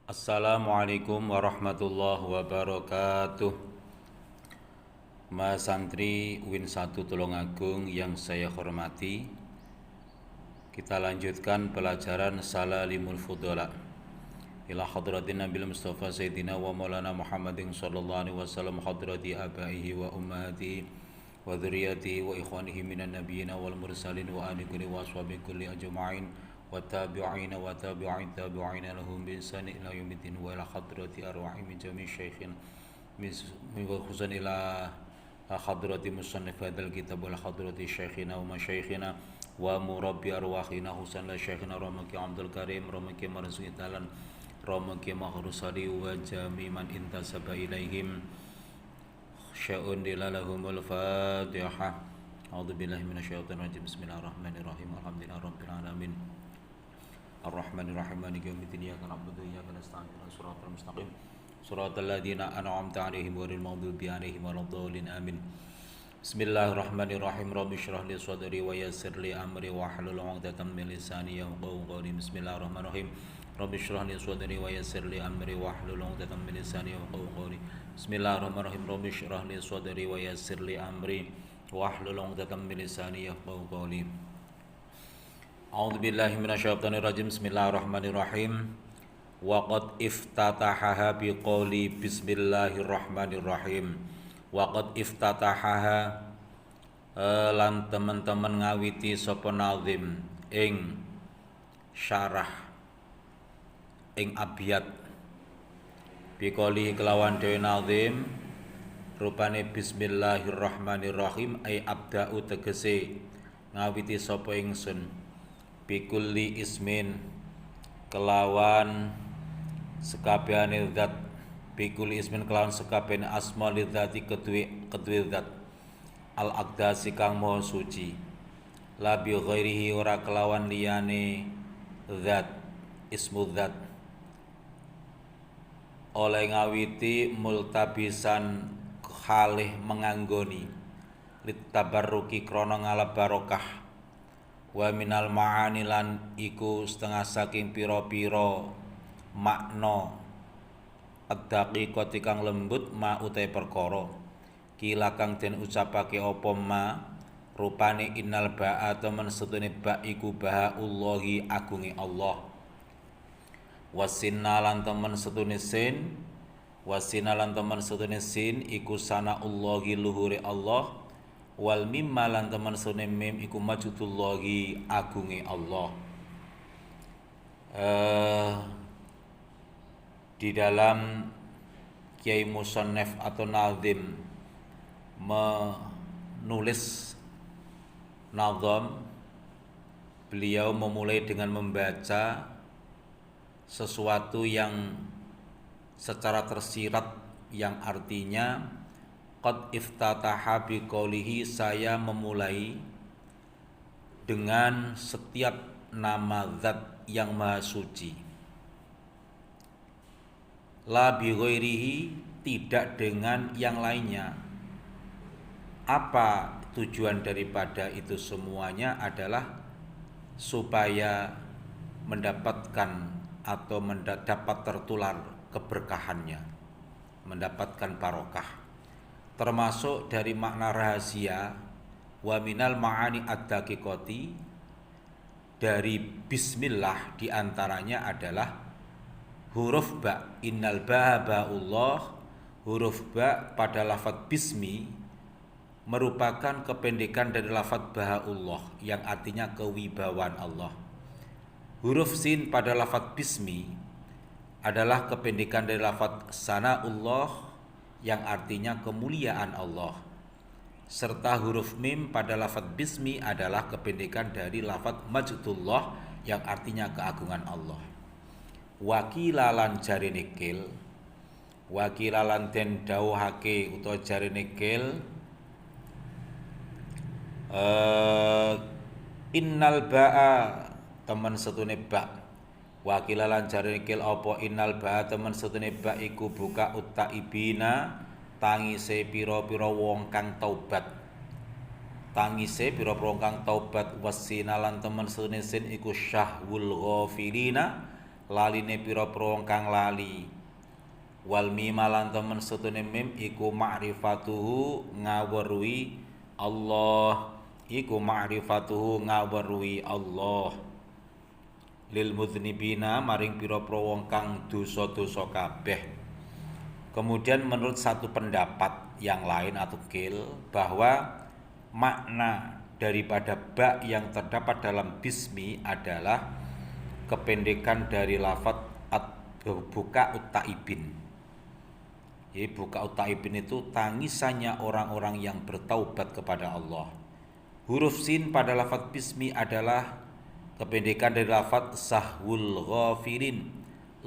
Assalamualaikum warahmatullahi wabarakatuh. Mas Santri Win 1 Tulungagung yang saya hormati, kita lanjutkan pelajaran Salalimul Fudala ila hadratin Nabil Mustafa Sayyidina wa Maulana Muhammadin sallallahu alaihi wasallam, hadrati abaihi wa ummatihi wa dzurriyyatihi wa ikhwanihi minan nabiyyin wal mursalin wa ali kulli wa ashabi kulli ajma'in wa tabi'ina wa tabi'in tabi'ina lahum bi ihsan ila yaumiddin wa ila hadrati arwahi min jami' syaikhin min khususan ila hadrati musannif hadzal kitab wal hadrati syaikhina wa masyaikhina wa murabbi arwahina husan la syaikhina Ramaki Abdul Karim Ramaki Marzuki Talan Ramaki Mahrusari wa jami man intasaba ilaihim sya'un dilalahumul fatihah. A'udzu billahi minasyaitonir rajim. Bismillahirrahmanirrahim. Alhamdulillahi rabbil alamin. Ar-Rahmanir Rahim. Maliki yaumiddin. Iyyaka na'budu wa iyyaka nasta'in. Ihdinas siratal mustaqim. Siratal ladzina an'amta 'alaihim ghairil maghdubi 'alaihim waladdallin. Amin. Bismillahirrahmanirrahim. Rabbi shrah li sadri wa yassir li amri wa hlul 'uqdatam min lisani yafqahu qawli. Bismillahirrahmanirrahim. Rabbi shrah li sadri wa yassir li amri wa hlul 'uqdatam min lisani yafqahu qawli. Bismillahirrahmanirrahim. Rabbi shrah li sadri wa yassir li amri wa hlul 'uqdatam min lisani yafqahu qawli. A'udzu billahi minasyaitonir rajim. Bismillahirrahmanirrahim. Wa qad iftatahaha biqouli bismillahirrahmanirrahim. Wa qad iftatahaha lan teman-teman ngawiti sapa nazim ing syarah ing abiyat biqouli kelawan dhewe nazim rupane bismillahirrahmanirrahim ay abda'u tegese ngawiti sapa ingsun bikulli ismin kelawan sekabehane zat bikul ismin kelawan sekabehane asma lidzati kedue zat al aqdasi kang maha suci la bi ghairihi ora kelawan liyane zat ismu zat oleh ngawiti multabisan khalih menganggoni litabarruki krana ngalap barokah wa minal ma'ani lan iku setengah saking pira-pira makna ad-daqiqati kang lembut ma utai perkara kila kang den ucapake apa ma rupane innal ba'a temen setune ba iku bahaullahi agunge Allah wasinna lan temen setune sin wasina lan temen setune sin iku sanaullahi luhure Allah wal mim lan temen setune mim iku majudullahi agunge Allah. Di dalam Kiai Musannef atau Nazim menulis nazam, beliau memulai dengan membaca sesuatu yang secara tersirat yang artinya qad iftataha biqaulihi, saya memulai dengan setiap nama zat yang maha suci. La bi ghairihi, tidak dengan yang lainnya. Apa tujuan daripada itu semuanya adalah supaya mendapatkan atau dapat tertular keberkahannya, mendapatkan barokah. Termasuk dari makna rahasia wa minal ma'ani ad-daqiqati, dari bismillah diantaranya adalah huruf ba, innal ba'a ba'ullah. Huruf ba pada lafadz bismi merupakan kependekan dari lafadz baha'ullah yang artinya kewibawaan Allah. Huruf sin pada lafadz bismi adalah kependekan dari lafadz sana'ullah yang artinya kemuliaan Allah. Serta huruf mim pada lafadz bismi adalah kependekan dari lafadz majdullah yang artinya keagungan Allah. Wakilalan jari nikil, wakilalan den dawuhake utawa jari nikil innal ba'a temen setune ba. Wakilalan jari nikil apa innal ba'a temen setune ba iku buka utaibina, tangise pira-pira wong kang taubat. Tangise pira-pira wong kang taubat. Wasinalan temen setune sin iku syahwul ghafilina, laline pira-pira wong kang lali. Wal mim lan temen setune mim iku ma'rifatuhu ngaweruhi Allah, iku ma'rifatuhu ngaweruhi Allah lil mudznibina maring pira-pira wong kang dosa-dosa kabeh. Kemudian menurut satu pendapat yang lain atau kil bahwa makna daripada ba yang terdapat dalam bismi adalah kependekan dari lafadz buka utaibin. Jadi buka utaibin itu tangisannya orang-orang yang bertaubat kepada Allah. Huruf sin pada lafadz bismi adalah kependekan dari lafadz sahwul ghafirin,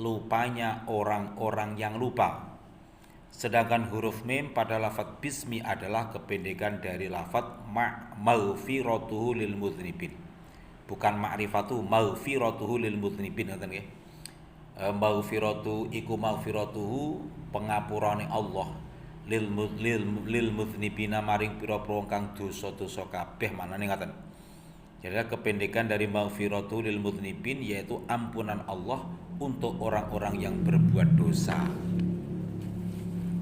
lupanya orang-orang yang lupa. Sedangkan huruf mim pada lafadz bismi adalah kependekan dari lafadz maghfiratuhu lil mudznibin. Bukan ma'rifatu, maghfiratuhu lil mudznibin ngoten nggih. Maghfiratu iku maghfiratuhu pengapurane Allah lil mudznibina maring pira-pira kang dosa-dosa kabeh manane ngaten. Jadi kependekan dari maghfiratu lil mudznibin yaitu ampunan Allah untuk orang-orang yang berbuat dosa.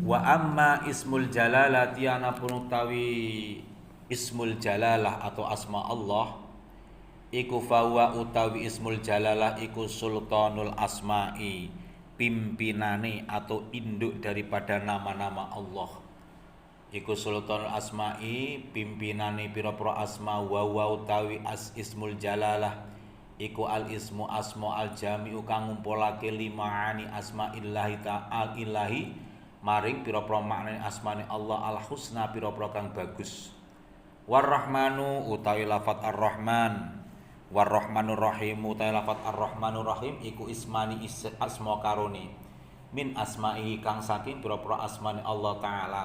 Wa amma ismul jalalati anapun utawi ismul jalalah atau asma Allah iku fawa utawi ismul jalalah iku sultanul asma'i, pimpinane atau induk daripada nama-nama Allah. Iku sultanul asma'i, pimpinane pira-pira asma. Wa utawi ismul jalalah iku al ismu asma al jami'u kang ngumpulake limaani asma'illahi ta'ala ilahi maring pira-pira maknane asmane Allah al husna pira-pira kang bagus. Warrahmanu utawi lafadz ar-rahman, Warrahmanur Rahim utawi lafadz Ar-Rahmanur Rahim iku ismani asma karone min asma'ihi kang saking pira-pira asmane Allah taala.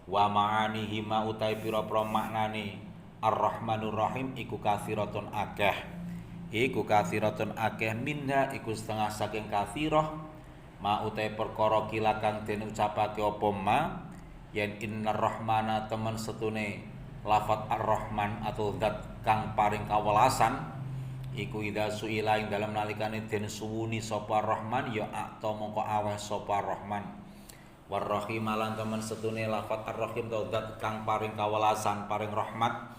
Wa ma'anihi ma utawi pira-pira maknane Ar-Rahmanur Rahim iku katsiratun akeh. Iku katsiratun akeh minha iku setengah saking katsirah ma utawi perkara kila kang den ucapake apa ma yen innar rahmana temen setune lafadz Ar-Rahman atau zat kang paring kawelasan iku idza suila ing dalam nalikane den suwuni sapa Rahman ya akta mongko aweh sapa Rahman. Warrahim lan temen setune lafadz Ar-Rahim atau zat kang paring kawelasan paring rahmat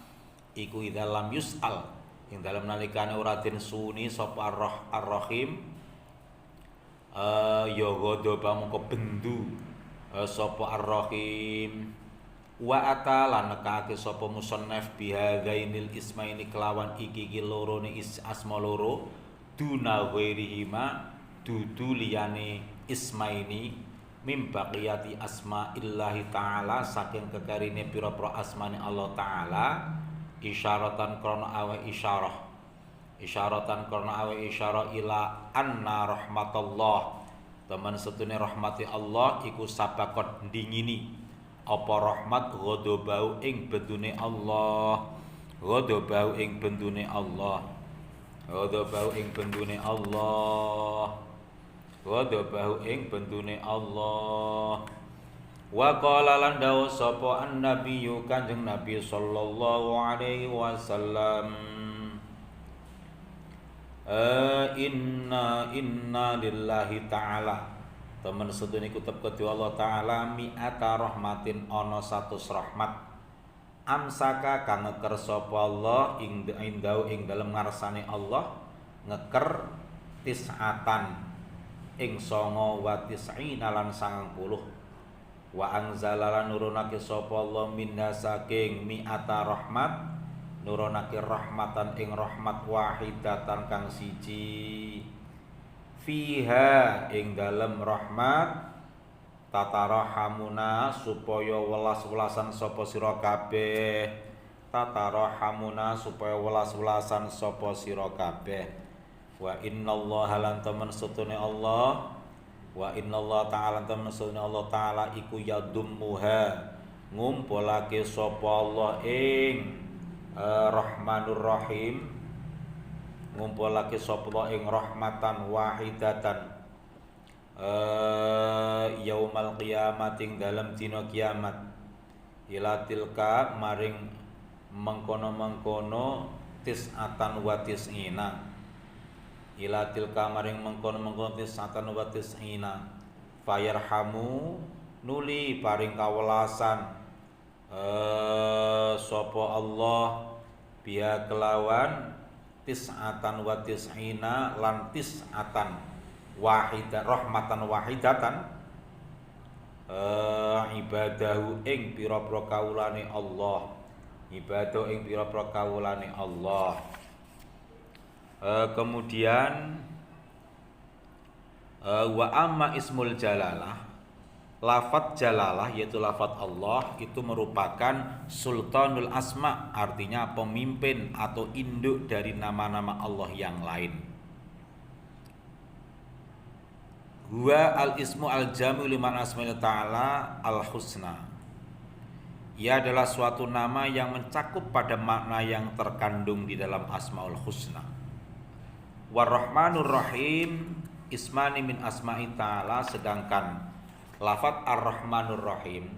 iku idza lam yus'al ing dalam nalikane ora den suwuni sapa Ar-Rahim ya ghadaba mongko bendu sapa Ar-Rahim. Wa ata lan nekake sapa musannaf bihadzainil ismaini kelawan iki lorone asma loro duna ghairihima dudu liyane ismaini mim baqiyati asmaillahi taala saking kekarine pira-pira asmane Allah taala isyaratan krana awe isyarah ila anna rahmatullah teman setune rahmati Allah iku sabakot ndingini apa rahmat ghadabau ing bendune Allah, ghadabau ing bendune Allah, ghadabau ing bendune Allah, ghadabau ing bendune Allah. Wa qala lan dawuh sapa annabiyyu Kanjeng Nabi sallallahu alaihi wasallam inna lillahi ta'ala temen sedene kutub kedua Allah taala mi'ata rahmatin ana 100 rahmat amsaka kang ngeker sapa Allah ing dalem ngarsane Allah ngeker tis'atan ing 9 wa tis'ina lan 90 wa anzalalan nurunake sapa Allah minha saking mi'ata rahmat nurunake rahmatan ing rahmat wahidatan kang siji fiha ing dalem rahmat tatarahamuna supaya welas-welasan sapa sira kabeh tatarahamuna supaya welas-welasan sapa sira kabeh wa innallaha lan temen setune Allah wa innallaha ta'ala temen setune Allah taala iku yadummuha ngumpulake sapa Allah ing Rahmanur Rahim ngumpulake sapa ing rahmatan wahidatan yaumal qiyamah ing dalem dina kiamat ila tilka maring mengkono-mengkono tis'atan wa tis'ina ila tilka maring mengkono-mengkono tisatan wa tis'ina fayarhamu nuli paring kawelasan sapa Allah biya kelawan tis'atan wa tis'ina lan tis'atan wahidah rahmatan wahidatan ibadahu ing pira-pira kawulane Allah, ibadah ing pira-pira kawulane Allah. Kemudian wa amma ismul jalalah, lafadz jalalah yaitu lafadz Allah itu merupakan sultanul asma, artinya pemimpin atau induk dari nama-nama Allah yang lain. Huwa al-ismu al-jami'u liman asma'illahi ta'ala al-husna. Ia adalah suatu nama yang mencakup pada makna yang terkandung di dalam Asmaul Husna. War-Rahmanur Rahim ismani min asma'i ta'ala, sedangkan lafadz Ar-Rahmanur Rahim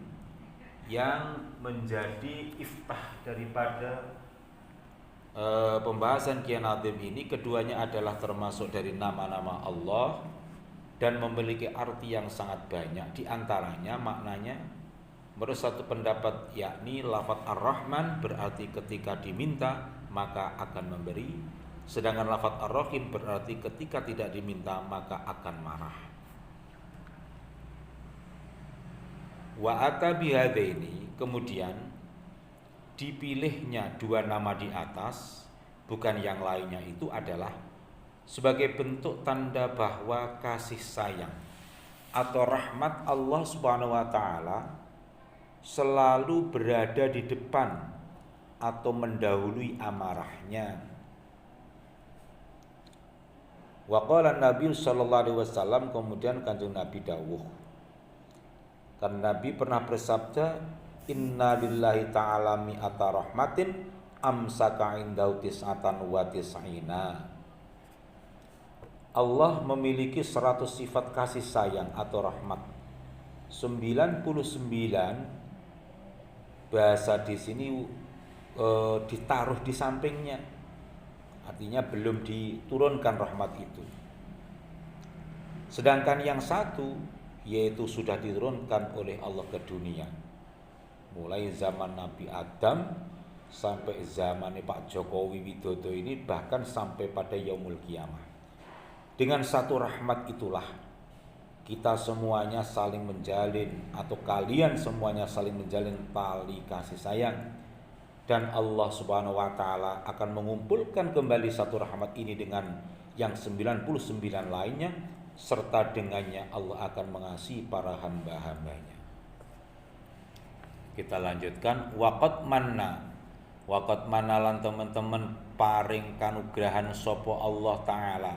yang menjadi iftah daripada pembahasan Kiai Nazim ini, keduanya adalah termasuk dari nama-nama Allah dan memiliki arti yang sangat banyak. Di antaranya maknanya menurut satu pendapat yakni lafadz Ar-Rahman berarti ketika diminta maka akan memberi, sedangkan lafadz Ar-Rahim berarti ketika tidak diminta maka akan marah. Wa ata bihadaini, kemudian dipilihnya dua nama di atas bukan yang lainnya itu adalah sebagai bentuk tanda bahwa kasih sayang atau rahmat Allah Subhanahu wa taala selalu berada di depan atau mendahului amarahnya. Wa qala Nabi sallallahu alaihi wasallam, kemudian Kanjeng Nabi dawuh. Kan Nabi pernah bersabda, inna lillahi ta'ala mi'ata rahmatin amsaka indau tis'atan wa tis'ina. Allah memiliki 100 sifat kasih sayang atau rahmat. 99 bahasa di sini ditaruh di sampingnya. Artinya belum diturunkan rahmat itu. Sedangkan yang satu yaitu sudah diturunkan oleh Allah ke dunia. Mulai zaman Nabi Adam sampai zaman Pak Jokowi Widodo ini, bahkan sampai pada yaumul kiamah. Dengan satu rahmat itulah kita semuanya saling menjalin, atau kalian semuanya saling menjalin tali kasih sayang, dan Allah Subhanahu wa taala akan mengumpulkan kembali satu rahmat ini dengan yang 99 lainnya, serta dengannya Allah akan mengasihi para hamba-hambanya. Kita lanjutkan. Waqad manna lan teman-teman paring kanugrahan sapa Allah taala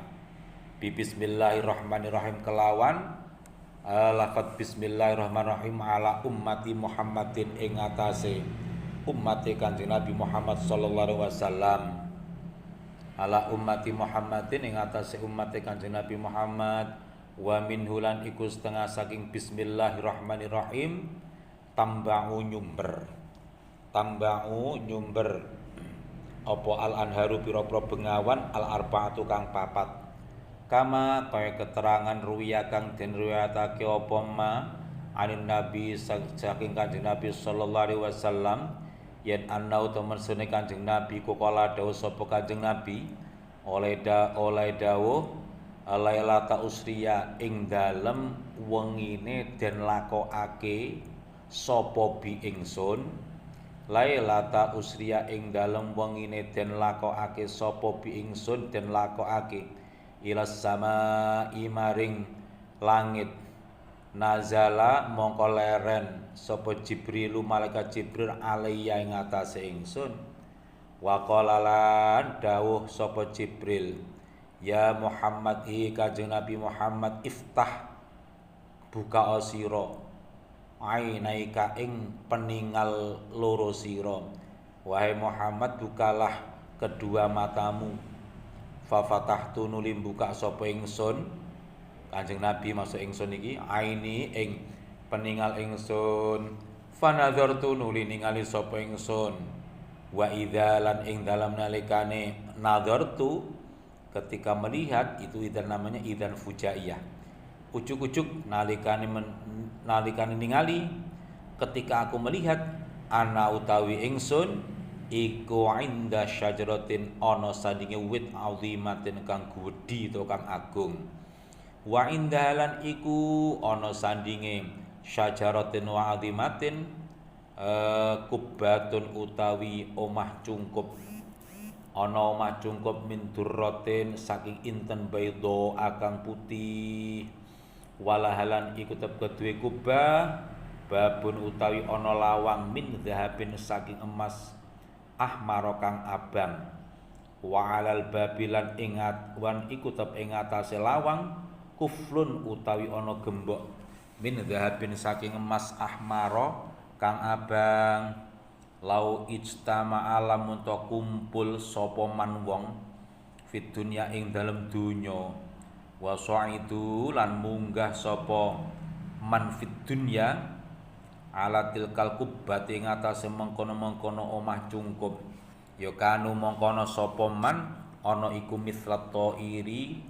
Bismillahirrahmanirrahim kelawan lafadz Bismillahirrahmanirrahim ala ummati Muhammadin ing atase ummate Kanjeng Nabi Muhammad sallallahu alaihi wasallam. Ala ummati Muhammadin ing atase ummate Kanjeng Nabi Muhammad, wa minhulan iku setengah saking Bismillahirrahmanirrahim tamba'u nyumber apa al anharu pira-pira bengawan al arba'atu kang papat, kama kaya keterangan ruwiya kang den riwayatake apa ma anin nabi saking Kanjeng Nabi sallallahu alaihi wasallam, yen annau temen sune Kanjeng Nabi kala dawuh sapa Kanjeng Nabi oleh dawuh lailata usriya ing dalem wengine den lakokake sapa bi ingsun, lailata usriya ing dalem wengine den lakokake sapa bi ingsun den lakokake ilas sama imaring langit, nazala mongko leren sapa Jibrilu malaikat Jibril alaiya ing atase ingsun, wa qala lan dawuh sapa Jibril, ya Muhammad hi Kanjeng Nabi Muhammad, iftah buka sira ainaika ing peningal loro sira, wahai Muhammad bukalah kedua matamu. Fa fatahtu nuli buka sapa ingsun Kanjeng Nabi masuk ingsun iki aini ing peningal ingsun, fa nazartu nuli ningali sapa ingsun, wa idza lan ing dalam nalikane nazartu ketika melihat itu idzan namanya idzan fujaiyah. Ujuk-ujuk nalikane ningali ketika aku melihat ana utawi ingsun iku inda syajaratin ana sandinge wit azimatin kang gedhi to kang agung. Wa indalan iku ana sandinge syajaratin wa azimatin kubbatun utawi omah cungkup. Ana omah cungkup min durratin saking inten baydha akang putih. Walahalan iku tetep duwe kubah babun utawi ana lawang min dhahabin saking emas ahmar kang abang. Wa alal babilan ingat wan iku tetep ing atase lawang kuflun utawi ana gembok min dhahabin saking emas ahmara kang abang. Lau ijtama alam untuk kumpul sapa man wong fid dunya ing dalem donya wa sa'idu lan munggah sapa man fid dunya ala tilkal kubbati ing atase mengkono-mengkono omah cungkup ya kanu mengkono sapa man ana iku mislat iri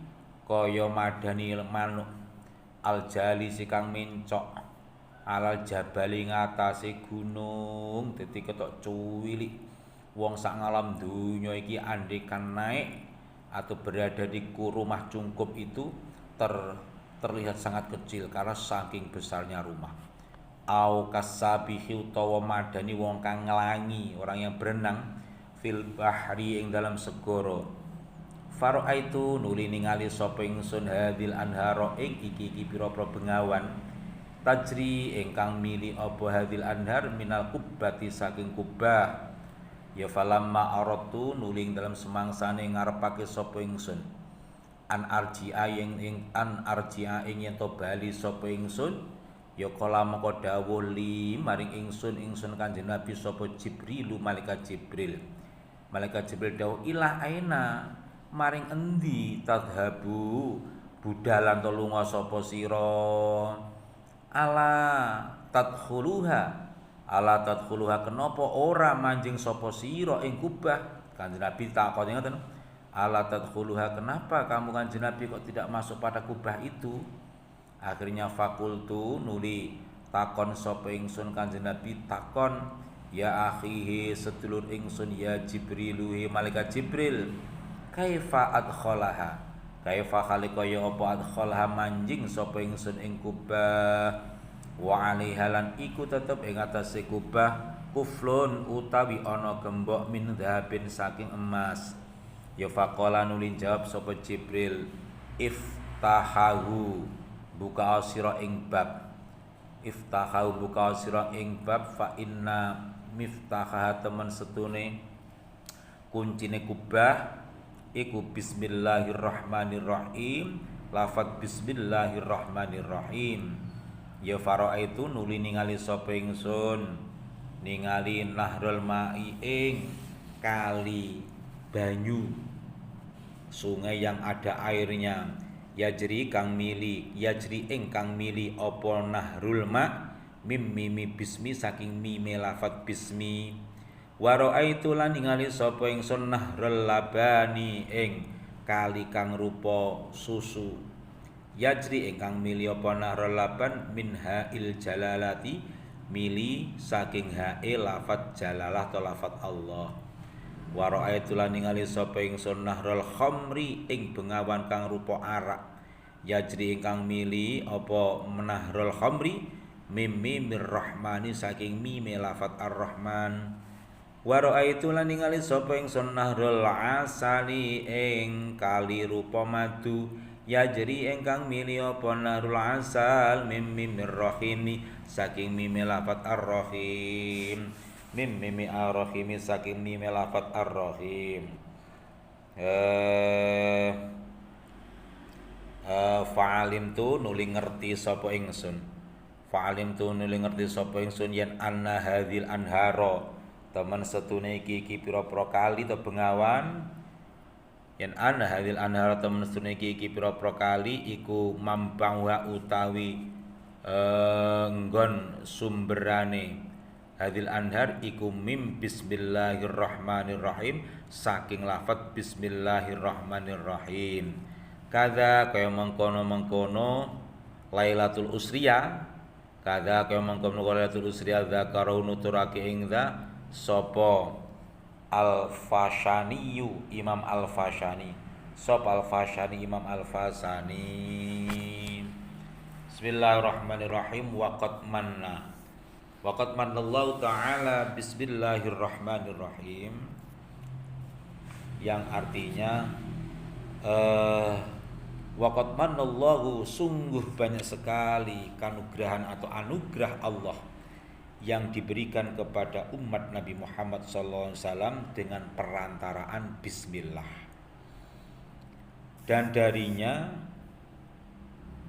kaya madani manuk aljali sikang mencok alal jabali ngatasi gunung dadi ketok cuwilik wong sak ngalam dunya iki andekan naik atau berada di rumah cungkup itu terlihat sangat kecil karena saking besarnya rumah. Au kasabihi utawa madani wong kang nglangi orang yang berenang fil bahri ing dalam segara. Faraitu nuli ningali sapa ingsun hadil anhara ing iki pira-pira bengawan tajri ingkang mili apa hadil anhar minal kubbati saking kubah. Ya falamma aratu nuling dalam semangsane ngarepake sapa ingsun an arji'a ing yen to bali sapa ingsun ya kala mengko dawuh li maring ingsun Kanjeng Nabi sapa Jibril malaikat Jibril dawuh ila aina maring endi tadhabu budalan to lunga sapa sira ala tadkhuluha kenapa ora manjing sapa sira ing kubah. Kanjeng Nabi takon ngoten ala tadkhuluha kenapa kamu Kanjeng Nabi kok tidak masuk pada kubah itu. Akhirnya fakultu nuli takon sapa ingsun Kanjeng Nabi takon ya akhihi sedulur ingsun ya Jibrilu malaikat Jibril kaifa adkhalaha kaifa khalika ya apa adkhalaha manjing sapa ingsun ing kubah wa alihalan iku tetep ing atase kubah kuflun utawi ana gembok min dhahabin saking emas. Ya faqala nuli jawab sapa Jibril iftahahu buka sira ing bab fa inna miftaha temen setune kuncine kubah iku bismillahirrahmanirrahim lafaz bismillahirrahmanirrahim. Ya faro itu nuli ningali sapa ingsun ningali nahrul ma'i ing kali banyu sungai yang ada airnya yajri ingkang mili apa nahrul ma mimi bismi saking mime lafaz bismi. Wa raaitu lan ningali sapa ingsun nahrul labani ing kali kang rupa susu yajri ingkang mili apa nahrul laban min ha'il jalalati mili saking ha'il lafaz jalalah to lafaz Allah. Wa raaitu lan ningali sapa ingsun nahrul khamri ing bengawan kang rupa arak yajri ingkang mili apa nahrul khamri mimmi mirrahmani saking mime lafaz ar-rahman. Wa raaitu lan ningali sapa ingsun nahrul asali ing kali rupa madu yajri ingkang mili apa nahrul asal mimmi mirrahimi saking mime lafaz ar-rahim mimmi ar-rahimi saking mime lafaz ar-rahim. Fa'alim tu nuli ngerti sapa ingsun yen anna hadhil anhara teman setune iki pira-pira kali to bengawan yen anna hadhil anhara teman setune iki pira-pira kali iku mambang wa utawi nggon sumberane Hadil anhar iku mim bismillahirrahmanirrahim, saking lafadz bismillahirrahmanirrahim. Kada kaya mengkono-mengkono Lailatul Usriya, kada kaya mengkono Lailatul Usriya zakarau nuturake ing dza sapa Al-Fashaniyu Imam Al-Fashani. Sop Al-Fashani Imam Al-Fashani. Bismillahirrahmanirrahim. Waqad manallahu ta'ala bismillahirrahmanirrahim, yang artinya waqad manallahu, sungguh banyak sekali kanugrahan atau anugerah Allah yang diberikan kepada umat Nabi Muhammad SAW dengan perantaraan bismillah. Dan darinya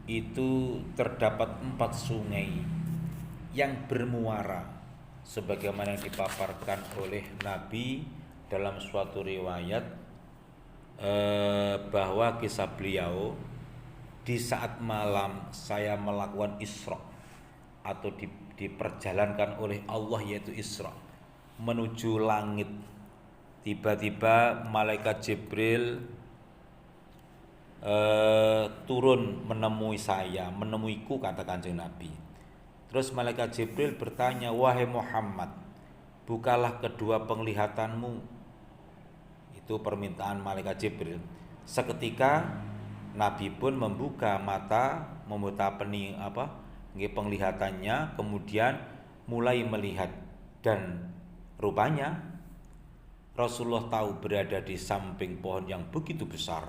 itu terdapat 4 sungai yang bermuara, sebagaimana yang dipaparkan oleh Nabi dalam suatu riwayat bahwa kisah beliau di saat malam saya melakukan Isra atau diperjalankan oleh Allah, yaitu Isra menuju langit. Tiba-tiba malaikat Jibril turun menemui saya, menemuiku, kata Kanjeng Nabi. Terus malaikat Jibril bertanya, wahai Muhammad, bukalah kedua penglihatanmu. Itu permintaan malaikat Jibril. Seketika Nabi pun membuka mata, membuka penglihatannya, kemudian mulai melihat, dan rupanya Rasulullah tahu berada di samping pohon yang begitu besar.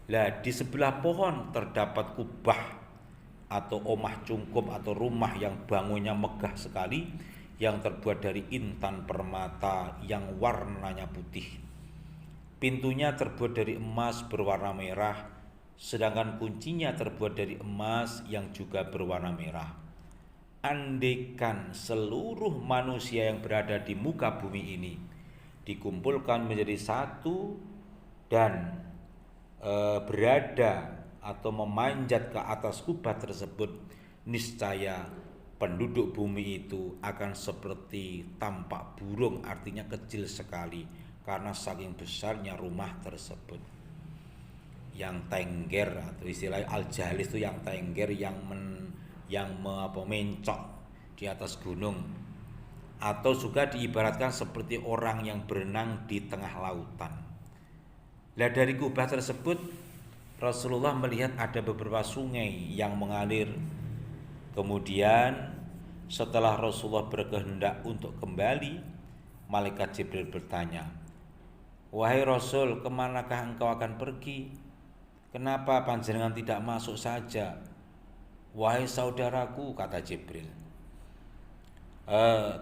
Lah di sebelah pohon terdapat kubah atau omah cungkup atau rumah yang bangunnya megah sekali, yang terbuat dari intan permata yang warnanya putih. Pintunya terbuat dari emas berwarna merah, sedangkan kuncinya terbuat dari emas yang juga berwarna merah. Andaikan seluruh manusia yang berada di muka bumi ini dikumpulkan menjadi satu dan berada atau memanjat ke atas kubah tersebut, niscaya penduduk bumi itu akan seperti tampak burung, artinya kecil sekali karena saking besarnya rumah tersebut. Yang tengger atau istilahnya al-jalis itu yang tengger, mencok di atas gunung, atau juga diibaratkan seperti orang yang berenang di tengah lautan. Lah dari kubah tersebut Rasulullah melihat ada beberapa sungai yang mengalir. Kemudian setelah Rasulullah berkehendak untuk kembali, malaikat Jibril bertanya, wahai Rasul, kemanakah engkau akan pergi? Kenapa panjenengan tidak masuk saja? Wahai saudaraku, kata Jibril.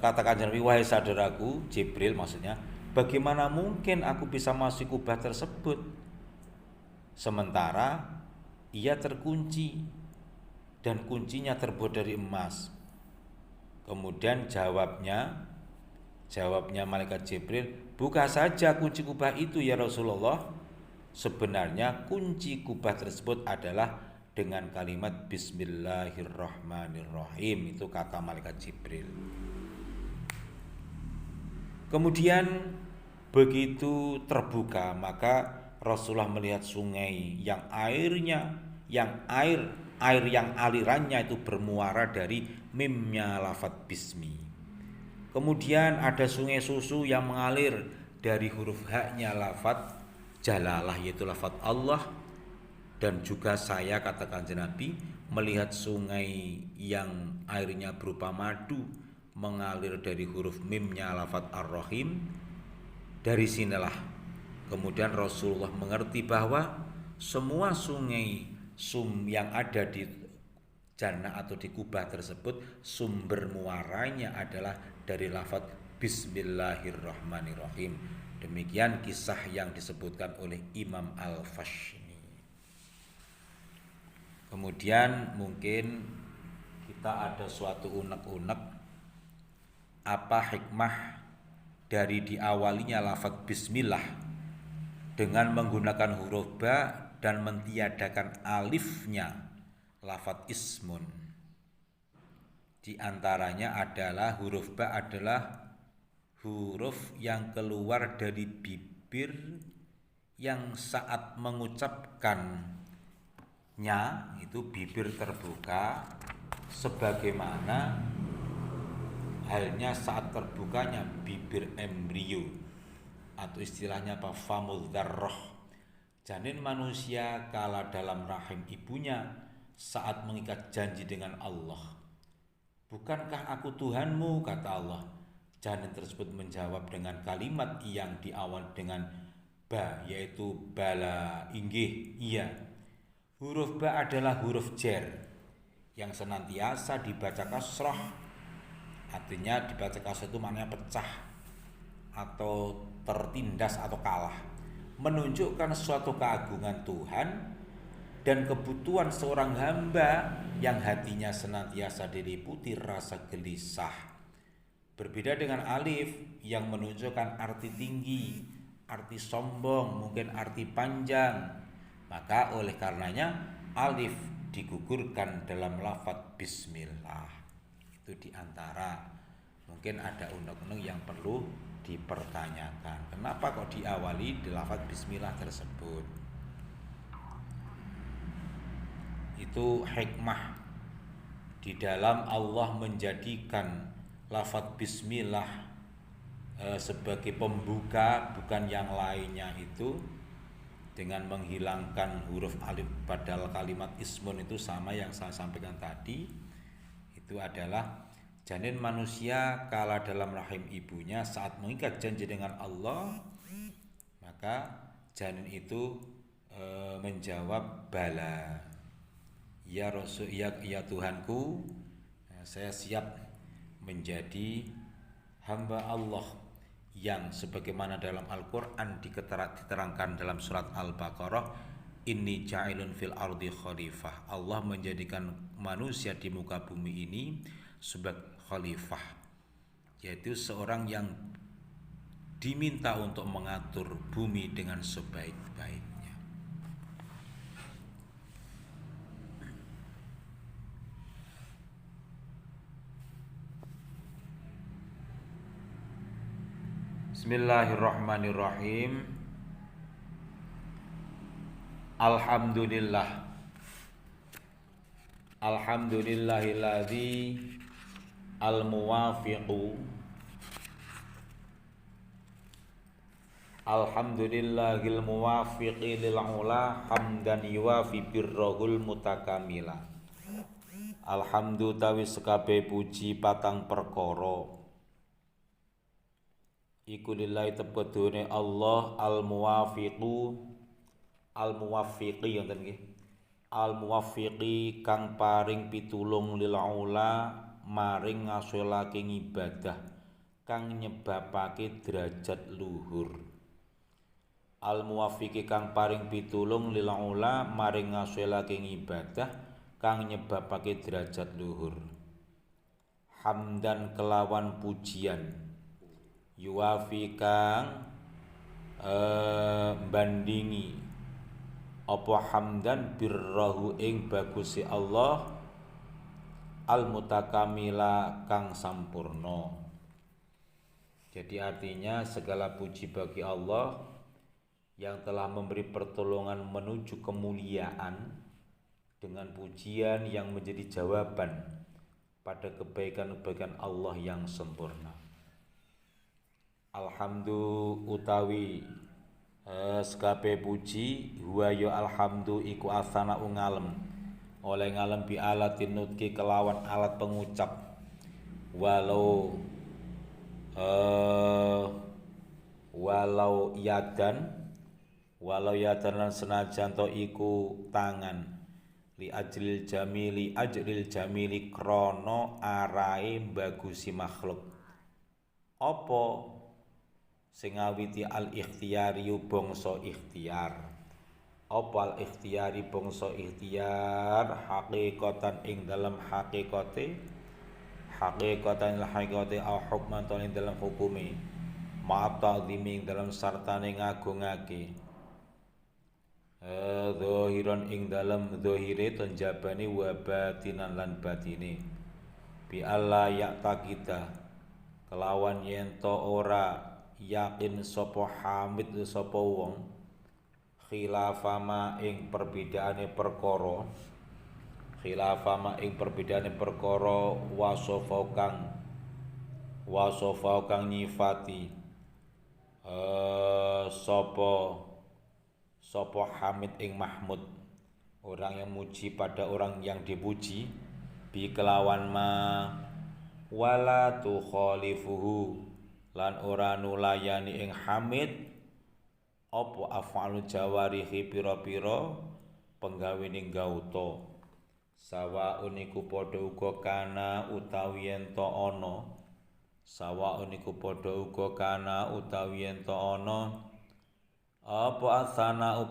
Katakan Nabi, wahai saudaraku, Jibril maksudnya, bagaimana mungkin aku bisa masuk kubah tersebut sementara ia terkunci dan kuncinya terbuat dari emas? Kemudian jawabnya malaikat Jibril, buka saja kunci kubah itu ya Rasulullah. Sebenarnya kunci kubah tersebut adalah dengan kalimat Bismillahirrahmanirrahim. Itu kata malaikat Jibril. Kemudian begitu terbuka, maka Rasulullah melihat sungai yang air yang alirannya itu bermuara dari mimnya lafadz bismi. Kemudian ada sungai susu yang mengalir dari huruf haknya lafadz jalalah, yaitu lafadz Allah. Dan juga saya, katakan Nabi, melihat sungai yang airnya berupa madu mengalir dari huruf mimnya lafadz ar-rahim. Dari sinilah kemudian Rasulullah mengerti bahwa semua sungai yang ada di jannah atau di kubah tersebut sumber muaranya adalah dari lafadz Bismillahirrahmanirrahim. Demikian kisah yang disebutkan oleh Imam Al-Fashani. Kemudian mungkin kita ada suatu unek-unek, apa hikmah dari diawalinya lafadz bismillah dengan menggunakan huruf ba dan mentiadakan alifnya lafadz ismun. Di antaranya adalah huruf ba adalah huruf yang keluar dari bibir yang saat mengucapkannya itu bibir terbuka, sebagaimana halnya saat terbukanya bibir embrio atau istilahnya apa, famul dzarrah. Janin manusia kala dalam rahim ibunya saat mengikat janji dengan Allah. Bukankah aku Tuhanmu, kata Allah. Janin tersebut menjawab dengan kalimat yang diawal dengan ba, yaitu bala, inggih, iya. Huruf ba adalah huruf jer yang senantiasa dibaca kasrah. Artinya dibaca kasrah itu maknanya pecah atau tertindas atau kalah, menunjukkan suatu keagungan Tuhan dan kebutuhan seorang hamba yang hatinya senantiasa diliputi rasa gelisah. Berbeda dengan alif yang menunjukkan arti tinggi, arti sombong, mungkin arti panjang. Maka oleh karenanya alif digugurkan dalam lafaz bismillah. Itu diantara mungkin ada undang-undang yang perlu dipertanyakan. Kenapa kok diawali di lafaz bismillah tersebut? Itu hikmah di dalam Allah menjadikan lafaz bismillah sebagai pembuka, bukan yang lainnya, itu dengan menghilangkan huruf alif. Padahal kalimat ismun itu sama yang saya sampaikan tadi, itu adalah janin manusia kala dalam rahim ibunya saat mengikat janji dengan Allah, maka janin itu menjawab bala, ya Rasul, ya Tuhanku, saya siap menjadi hamba Allah yang sebagaimana dalam Al-Quran diterangkan dalam surat Al-Baqarah, inni ja'ilun fil ardi khalifah. Allah menjadikan manusia di muka bumi ini sebagai khalifah, yaitu seorang yang diminta untuk mengatur bumi dengan sebaik-baiknya. Bismillahirrahmanirrahim. Alhamdulillah. Alhamdulillahilladzi al-muwafiqu. Alhamdulillahil muwafiqi lil ula hamdan yuwafi birrahul mutakamila. Alhamdu tawi sekabe puji patang perkara iku lillahi tepedune Allah al-muwaffiqi ngoten nggih. Al-muwaffiqi kang paring pitulung lil ula maring ngasulake ibadah kang nyebabake derajat luhur. Al-muwaffiqi kang paring pitulung lil ula maring ngasulake ibadah kang nyebabake derajat luhur. Hamdan kelawan pujian, yuwafi kang bandingi apa hamdan birrahu ing bagusi Allah al mutakamila kang sampurna. Jadi artinya segala puji bagi Allah yang telah memberi pertolongan menuju kemuliaan dengan pujian yang menjadi jawaban pada kebaikan-kebaikan Allah yang sempurna. Alhamdu utawi sekabe puji, huwa ya alhamdu iku asana ngalem, oleh ngalem bi alatin nutki kelawan alat pengucap, walau yadan lan senajan to iku tangan, li ajril jamili krono arae bagusi makhluk. Apa sing ngawiti al-ikhtiyari bangsa ikhtiar. Apa al-ikhtiyari bangsa ikhtiar hakikatan ing dalam hakikate au hukman ing dalam hukume ma'ata ing dalam sartane ngagungake zahiran ing dalam zahire tanjabane wa batinan lan batine. bi alla ya'taqida kelawan yen to ora yakin sapa hamid sapa wong khilafama ing perbedaane perkara wasofa kang nyifati sapa hamid ing mahmud orang yang muji pada orang yang dipuji bi kelawan ma wala tu khalifuhu lan ora nulayani ing hamid apa af'alu jawarihi pira-pira penggawening gauta sawaun iku padha uga kana utawi yen ta ana apa asana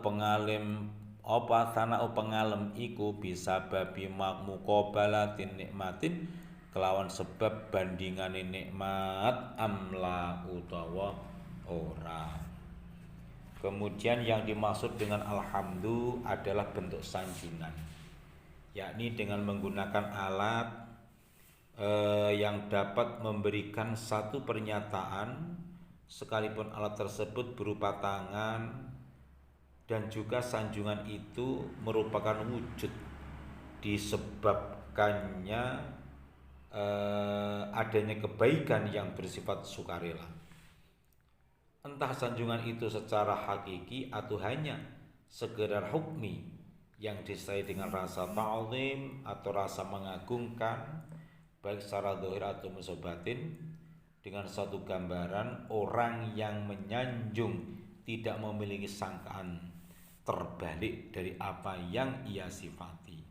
pengalem iku bisa babi muqabalatin nikmatin kelawan sebab bandingane nikmat amla utawa ora. Kemudian yang dimaksud dengan alhamdu adalah bentuk sanjungan, yakni dengan menggunakan alat yang dapat memberikan satu pernyataan sekalipun alat tersebut berupa tangan, dan juga sanjungan itu merupakan wujud disebabkannya adanya kebaikan yang bersifat sukarela. Entah sanjungan itu secara hakiki atau hanya sekedar hukmi yang disertai dengan rasa ta'zim atau rasa mengagungkan baik secara zahir atau batin, dengan satu gambaran orang yang menyanjung tidak memiliki sangkaan terbalik dari apa yang ia sifati,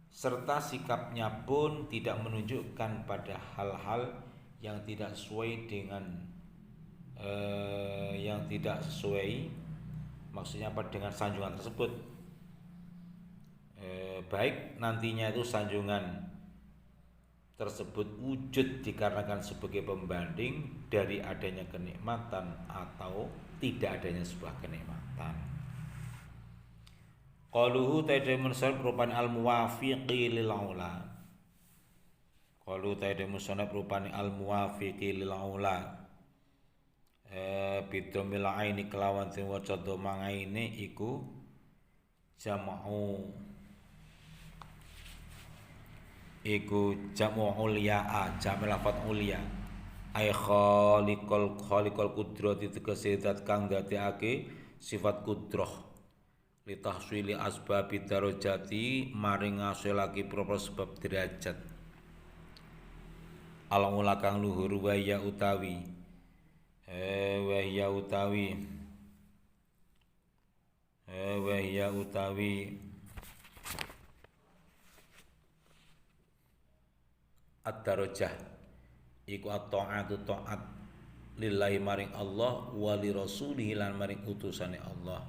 serta sikapnya pun tidak menunjukkan pada hal-hal yang tidak sesuai dengan maksudnya apa dengan sanjungan tersebut, baik nantinya itu sanjungan tersebut wujud dikarenakan sebagai pembanding dari adanya kenikmatan atau tidak adanya sebuah kenikmatan. Qaluhu ta'ala munsal rupane al-muwafiqi lil aula. Qalu ta'ala munsal rupane al-muwafiqi lil aula. Bidomil aini kelawan sing waca dhamma aine iku jamu ulia jam lafat ulia ay khaliqal qudrati tegese zat kang dadekake sifat kudrah li tahsili asbabi darajati maring ngasilake propro sebab derajat alamula kang luhur wa ya utawi ad-darajah iku at-ta'atu ta'at lillahi maring Allah wa li rasulihi lan maring utusane Allah.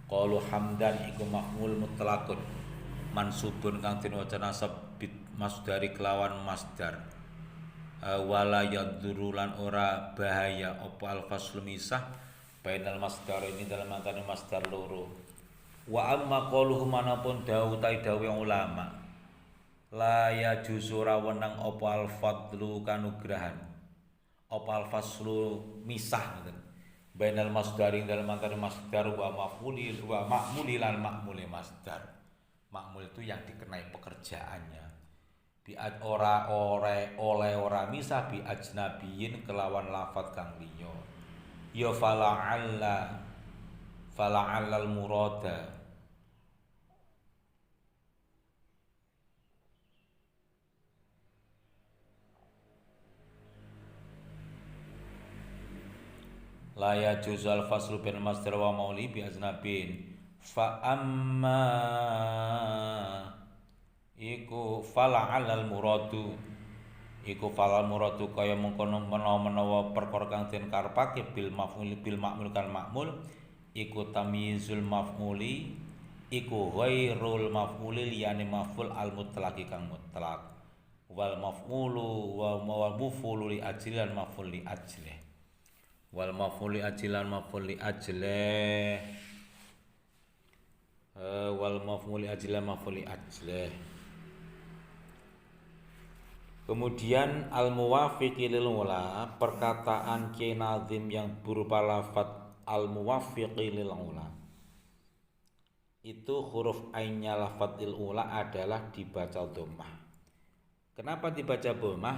Qalu hamdan iku maf'ul mutlaqun mansubun kang den waca nasab bit masdari kelawan masdar. Wala yaduru lan ora bahaya apa al-faslu misah bainal masdar ini dalam antara masdar loro. Wa amma qaluhu manapun dawuh ulama la ya jusura wenang apa al-fadlu kanugrahan apa al-faslu misah ngoten bainal masdari dalam antara masdar wa maf'uli wa ma'muli lan ma'muli masdar. Ma'mul itu yang dikenai pekerjaannya. Bi'ad ora misah bi ajnabiyin kelawan lafat kang liya. Ya fala'allal murada la yajuzul faslu bin masdar wa mauli bi ajnabin fa amma iku fala'allal muradu kaya mengkono menawa perkara kang den karepake bil maf'ul kan ma'mul iku tamyizul maf'uli iku ghairul maf'uli liyane maf'ul al mutlaqi kang mutlaq wal maf'ulu wa maf'ulu li ajlan maf'ul li ajlih wal maf'ul li ajlan maf'ul li ajlih wal maf'ul li ajlan maf'ul li ajlih. Kemudian al-muwafiqi lil ula, perkataan Kiai Nazim yang berupa lafaz al-muwafiqi lil ula. Itu huruf ainnya lafadzil ula adalah dibaca dhammah. Kenapa dibaca dhammah?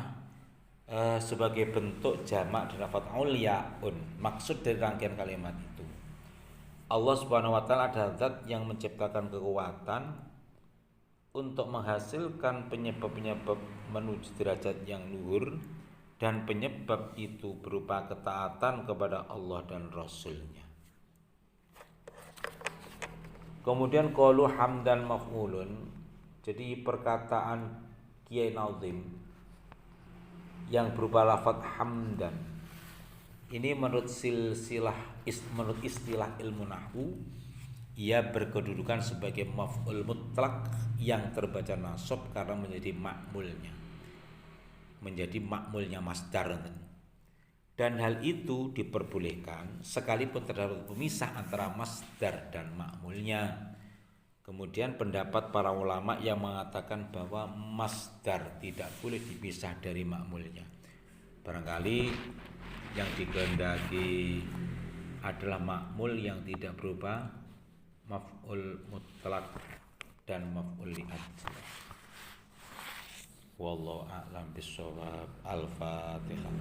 Sebagai bentuk jamak dari lafaz ulyaun. Maksud dari rangkaian kalimat itu, Allah Subhanahu wa taala adalah zat yang menciptakan kekuatan untuk menghasilkan penyebab-penyebab menuju derajat yang luhur, dan penyebab itu berupa ketaatan kepada Allah dan Rasul-Nya. Kemudian qaulu hamdan maf'ulun, jadi perkataan Kiai Nazim yang berupa lafaz hamdan ini menurut menurut istilah ilmu nahwu, ia berkedudukan sebagai maf'ul mutlak yang terbaca nasab karena menjadi makmulnya masdar. Dan hal itu diperbolehkan sekalipun terdapat pemisah antara masdar dan makmulnya. Kemudian pendapat para ulama yang mengatakan bahwa masdar tidak boleh dipisah dari makmulnya. Barangkali yang dikehendaki adalah makmul yang tidak berubah maf'ul mutlak dan maf'ul li'ajli. Wallahu a'lam bishawab. Al-Fatihah.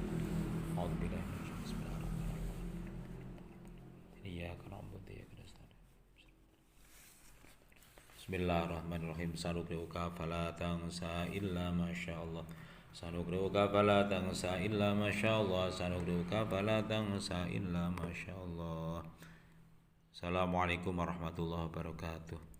Bismillahirrahmanirrahim. Sanuqri'uka fala tansa illa masyaallah. Sanuqri'uka fala tansa illa masyaallah. Sanuqri'uka fala tansa illa masyaallah. Assalamualaikum warahmatullahi wabarakatuh.